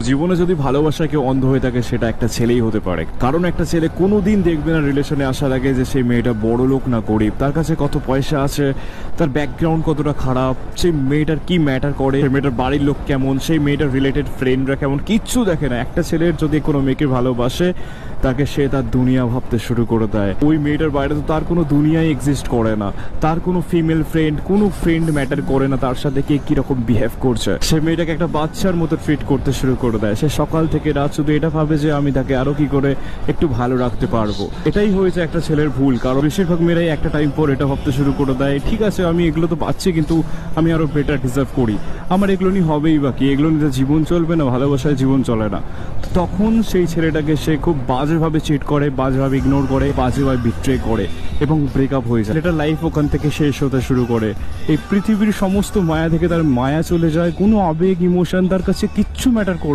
জীবনে যদি ভালোবাসা কেউ অন্ধ হয়ে থাকে সেটা একটা ছেলেই হতে পারে, কারণ একটা ছেলে কোনোদিন দেখবে না রিলেশনে আসার আগে যে সেই মেয়েটা বড় লোক না গরিব, তার কাছে কত পয়সা আছে, তার ব্যাকগ্রাউন্ড কতটা খারাপ, সেই মেয়েটার কি ম্যাটার করে, সেই মেয়েটার বাড়ির লোক কেমন, সেই মেয়েটার রিলেটেড ফ্রেন্ডরা কেমন, কিচ্ছু দেখে না। একটা ছেলের যদি কোনো মেয়েকে ভালোবাসে তাকে সে তার দুনিয়া ভাবতে শুরু করে দেয়। ওই মেয়েটার বাইরে তো তার কোনো দুনিয়াই এক্সিস্ট করে না, তার কোনো ফিমেল ফ্রেন্ড, কোনো ফ্রেন্ড ম্যাটার করে না তার সাথে কে কিরকম বিহেভ করছে। সে মেয়েটাকে একটা বাচ্চার মতো ট্রিট করতে শুরু করে দেয়। সে সকাল থেকে রাত শুধু এটা ভাবে যে আমি তাকে আরো কি করে একটু ভালো রাখতে পারবো। এটাই হয়েছে একটা ছেলের ভুল, কারণ বেশিরভাগ মেয়েরাই একটা টাইম পর এটা ভাবতে শুরু করে দেয়, ঠিক আছে আমি এগুলো তো পাচ্ছি কিন্তু আমি আরো বেটার ডিজার্ভ করি, আমার এগুলো নিয়ে হবেই বাকি, এগুলো নিয়ে জীবন চলবে না, ভালোবাসায় জীবন চলে না। তখন সেই ছেলেটাকে সে খুব বাজেভাবে চিট করে, বাজেভাবে ইগনোর করে, বাজেভাবে বিট্রে করে এবং ব্রেকআপ হয়ে যায়। এটা লাইফ ওখান থেকে শেষ হতে শুরু করে। এই পৃথিবীর সমস্ত মায়া থেকে তার মায়া চলে যায়, কোনো আবেগ ইমোশন তার কাছে কিচ্ছু ম্যাটার করবে